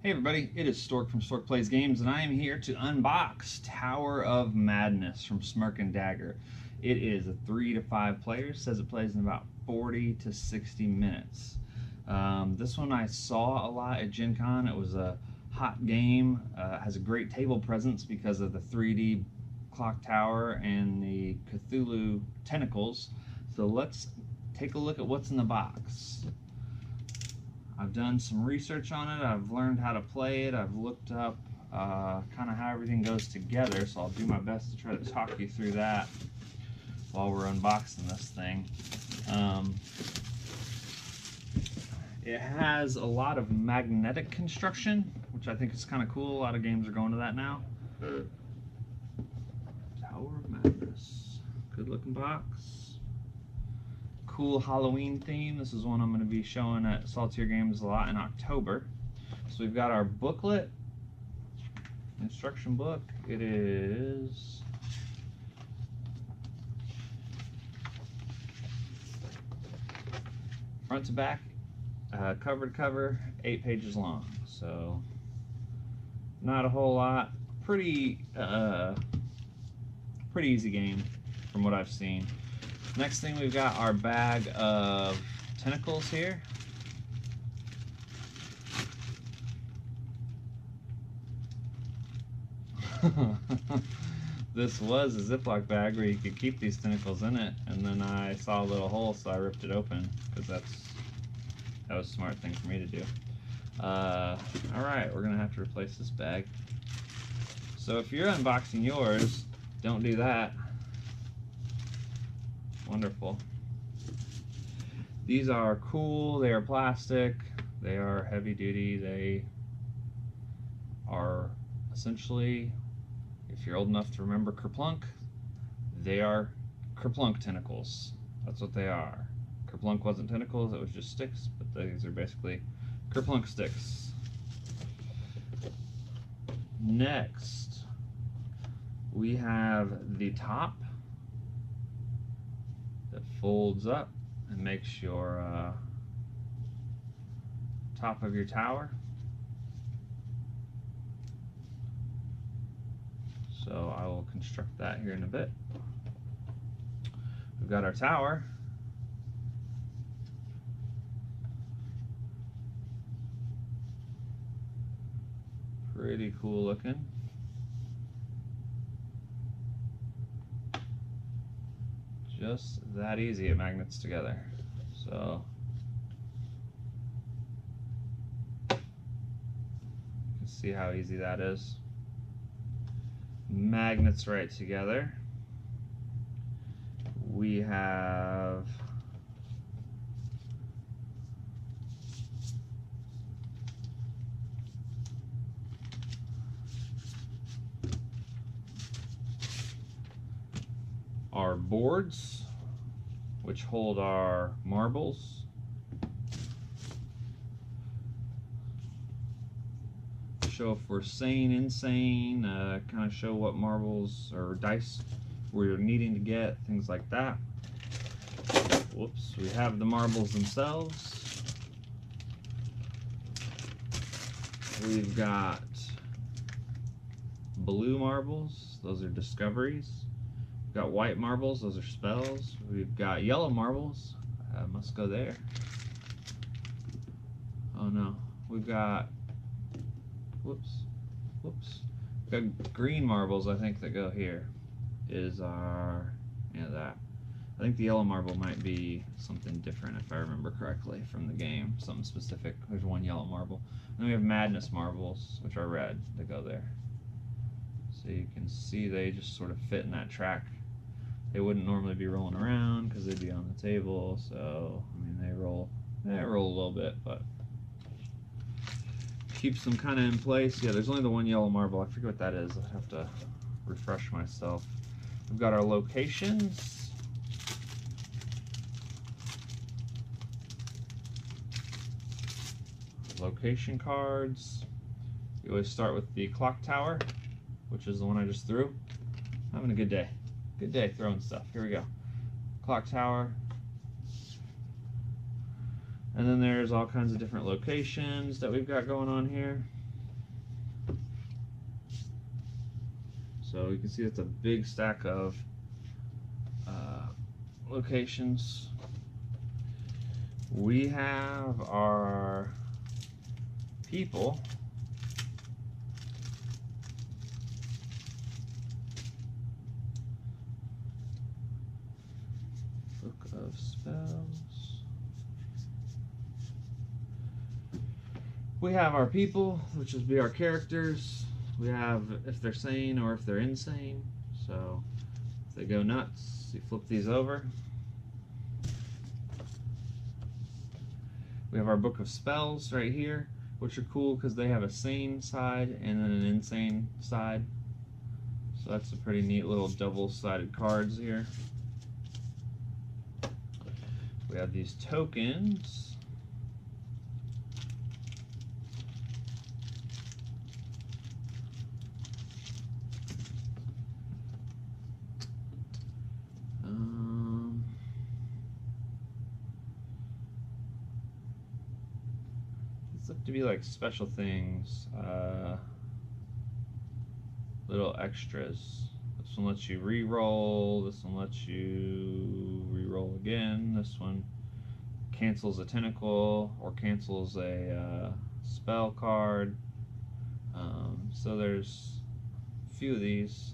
Hey everybody, it is Stork from Stork Plays Games, and I am here to unbox Tower of Madness from Smirk and Dagger. It is a 3 to 5 players, says it plays in about 40 to 60 minutes. This one I saw a lot at Gen Con. It was a hot game, has a great table presence because of the 3D clock tower and the Cthulhu tentacles. So let's take a look at what's in the box. I've done some research on it, I've learned how to play it, I've looked up kind of how everything goes together, so I'll do my best to try to talk you through that while we're unboxing this thing. It has a lot of magnetic construction, which I think is kind of cool. A lot of games are going to that now. Tower of Madness. Good looking box. Cool Halloween theme. This is one I'm going to be showing at Saltier Games a lot in October. So we've got our booklet, instruction book. It is front to back, cover to cover, 8 pages long. So not a whole lot. Pretty easy game from what I've seen. Next thing, we've got our bag of tentacles here. This was a Ziploc bag where you could keep these tentacles in it, and then I saw a little hole, so I ripped it open because that was a smart thing for me to do. Alright, we're gonna have to replace this bag. So if you're unboxing yours, don't do that. Wonderful. These are cool, they are plastic, they are heavy duty, they are essentially, if you're old enough to remember Kerplunk, they are Kerplunk tentacles. That's what they are. Kerplunk wasn't tentacles, it was just sticks, but these are basically Kerplunk sticks. Next, we have the top that folds up and makes your top of your tower. So I will construct that here in a bit. We've got our tower. Pretty cool looking. Just that easy, it magnets together. So you can see how easy that is. Magnets right together. We have our boards, which hold our marbles. Show if we're sane, insane, kind of show what marbles or dice we're needing to get, things like that. Whoops, we have the marbles themselves. We've got blue marbles, those are discoveries. We've got white marbles, those are spells. We've got yellow marbles, must go there. Oh no, we've got, whoops. We've got green marbles, I think, that go here. Is our, yeah, that. I think the yellow marble might be something different if I remember correctly from the game, something specific. There's one yellow marble. And then we have madness marbles, which are red, that go there. So you can see they just sort of fit in that track. They wouldn't normally be rolling around because they'd be on the table, so I mean they roll a little bit, but keeps them kind of in place. Yeah, there's only the one yellow marble. I forget what that is. I have to refresh myself. We've got our locations. Location cards. We always start with the clock tower, which is the one I just threw. Having a good day. Good day throwing stuff. Here we go. Clock tower. And then there's all kinds of different locations that we've got going on here. So you can see it's a big stack of locations. We have our people. Book of Spells. We have our people, which would be our characters. We have if they're sane or if they're insane. So if they go nuts, you flip these over. We have our Book of Spells right here, which are cool because they have a sane side and then an insane side. So that's a pretty neat little double-sided cards here. We have these tokens. These look to be like special things, little extras. This one lets you re-roll. This one lets you re-roll again. This one cancels a tentacle or cancels a spell card. So there's a few of these,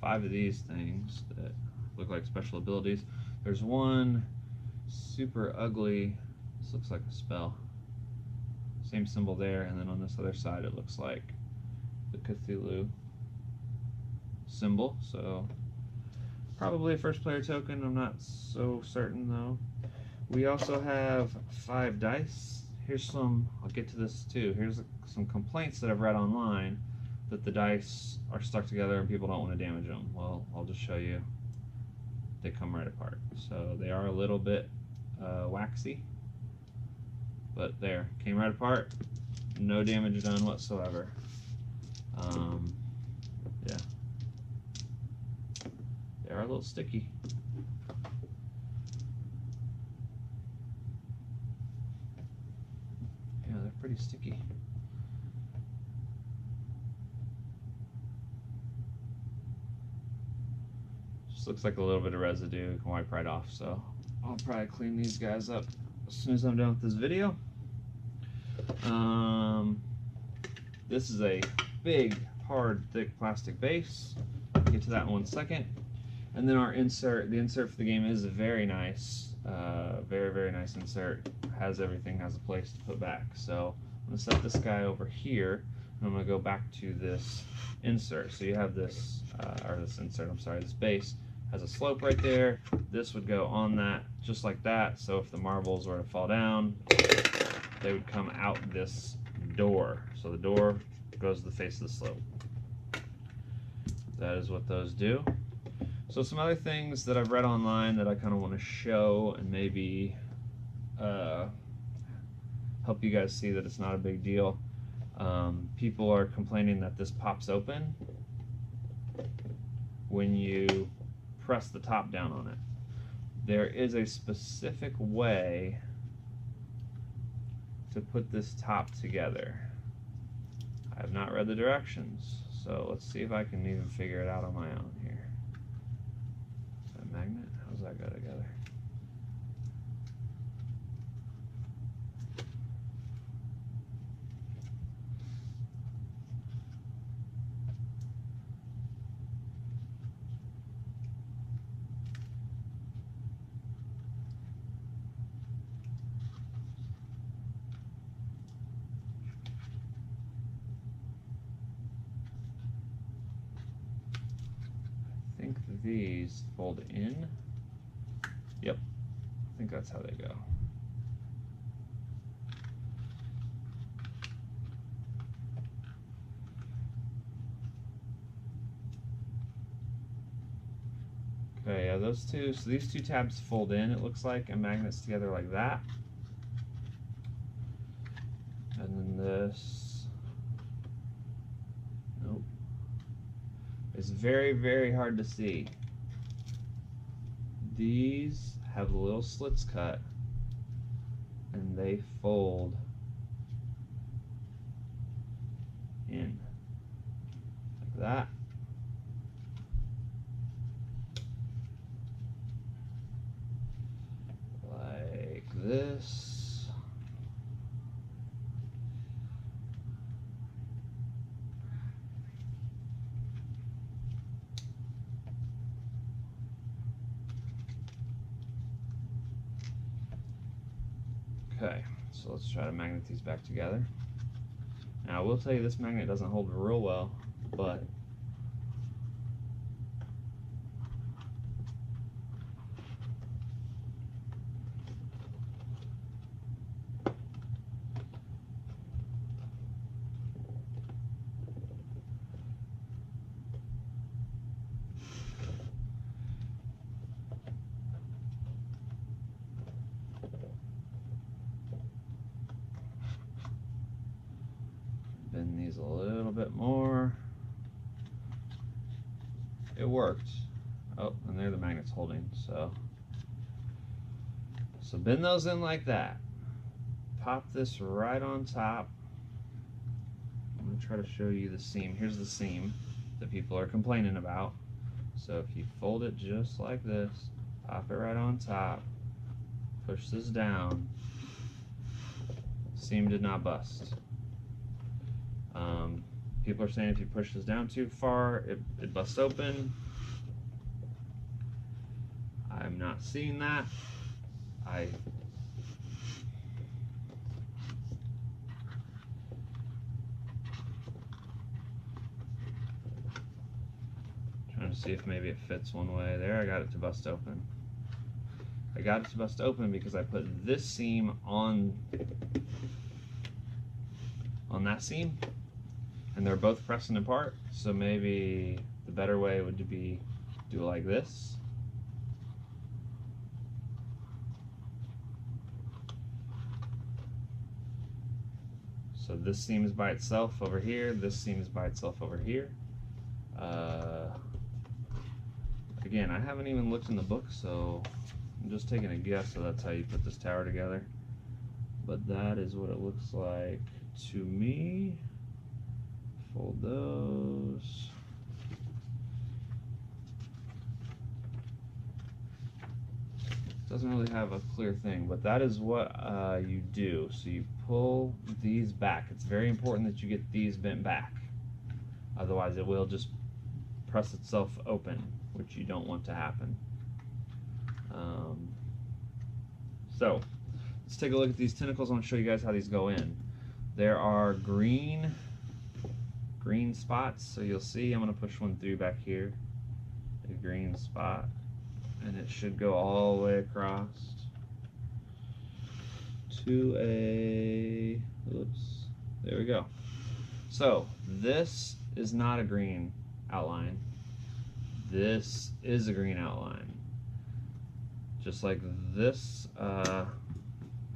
5 of these things that look like special abilities. There's one super ugly, this looks like a spell. Same symbol there, and then on this other side it looks like the Cthulhu symbol. So probably a first player token, I'm not so certain though. We also have 5 dice. Here's some, I'll get to this too, here's some complaints that I've read online that the dice are stuck together and people don't want to damage them. Well, I'll just show you. They come right apart. So they are a little bit waxy, but there, came right apart, no damage done whatsoever. Yeah, they are a little sticky. Yeah, they're pretty sticky. Just looks like a little bit of residue. You can wipe right off. So I'll probably clean these guys up as soon as I'm done with this video. This is a big, hard, thick plastic base. I'll get to that in 1 second. And then our insert, the insert for the game is very nice. Very, very nice insert. Has everything, has a place to put back. So I'm going to set this guy over here, and I'm going to go back to this insert. So you have this, or this insert, I'm sorry, this base has a slope right there. This would go on that, just like that. So if the marbles were to fall down, they would come out this door. So the door goes to the face of the slope. That is what those do. So some other things that I've read online that I kind of want to show and maybe help you guys see that it's not a big deal. People are complaining that this pops open when you press the top down on it. There is a specific way to put this top together. I have not read the directions, so let's see if I can even figure it out on my own here. Is that a magnet? How does that go together? I think these fold in. Yep, I think that's how they go. Okay, yeah, those two, so these 2 tabs fold in, it looks like, and magnets together like that. And then this, nope. It's very, very hard to see. These have little slits cut, and they fold in like that. Okay, so let's try to magnet these back together. Now I will tell you this magnet doesn't hold real well, but bend these a little bit more. It worked. Oh, and there the magnet's holding, so bend those in like that. Pop this right on top. I'm going to try to show you the seam. Here's the seam that people are complaining about. So if you fold it just like this, pop it right on top, push this down, seam did not bust. People are saying if you push this down too far, it busts open. I'm not seeing that. Trying to see if maybe it fits one way. There, I got it to bust open. I got it to bust open because I put this seam on that seam, and they're both pressing apart. So maybe the better way would be do it like this. So this seam is by itself over here, this seam is by itself over here. Again, I haven't even looked in the book, so I'm just taking a guess, so that's how you put this tower together. But that is what it looks like to me. Fold those. Doesn't really have a clear thing, but that is what you do. So you pull these back. It's very important that you get these bent back. Otherwise it will just press itself open, which you don't want to happen. So let's take a look at these tentacles. I want to show you guys how these go in. There are green spots, so you'll see I'm going to push one through back here, a green spot, and it should go all the way across to a, oops, there we go. So this is not a green outline. This is a green outline. Just like this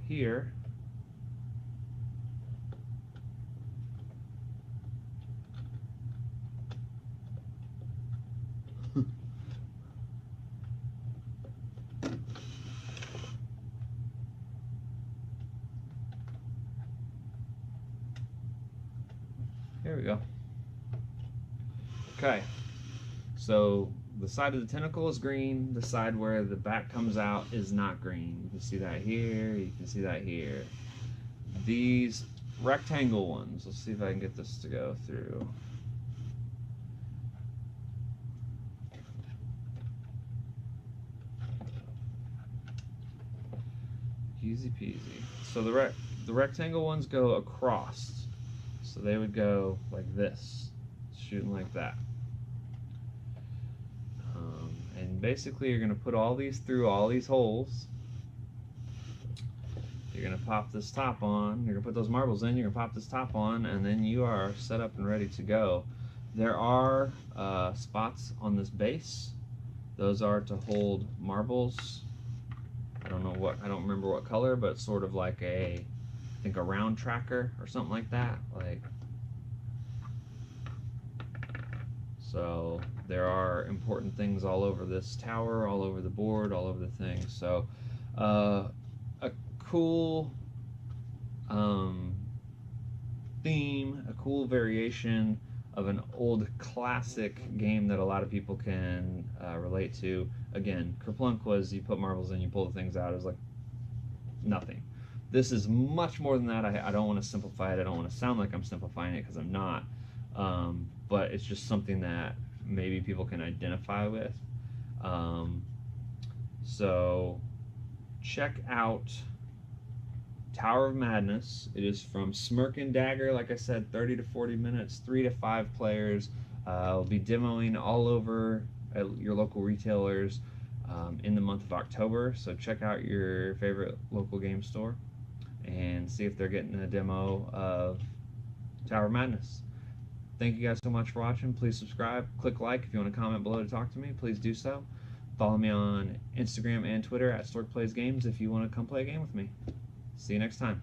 here. Here we go. Okay, so the side of the tentacle is green, the side where the back comes out is not green. You can see that here, you can see that here. These rectangle ones, let's see if I can get this to go through. Easy peasy. So the rectangle ones go across. So they would go like this, shooting like that. And basically you're going to put all these through all these holes. You're going to pop this top on, you're going to put those marbles in, you're going to pop this top on, and then you are set up and ready to go. There are spots on this base. Those are to hold marbles. I don't remember what color, but it's sort of like I think a round tracker or something like that. So there are important things all over this tower, all over the board, all over the thing. So a cool theme, a cool variation of an old classic game that a lot of people can relate to. Again, Kerplunk was you put marbles in, you pull the things out. It was like nothing. This is much more than that. I don't want to simplify it. I don't want to sound like I'm simplifying it because I'm not. But it's just something that maybe people can identify with. So check out Tower of Madness. It is from Smirk and Dagger. Like I said, 30 to 40 minutes, 3 to 5 players. We'll be demoing all over at your local retailers in the month of October. So check out your favorite local game store and see if they're getting a demo of Tower of Madness. Thank you guys so much for watching. Please subscribe, click like. If you want to comment below to talk to me, please do so. Follow me on Instagram and Twitter at StorkPlaysGames if you want to come play a game with me. See you next time.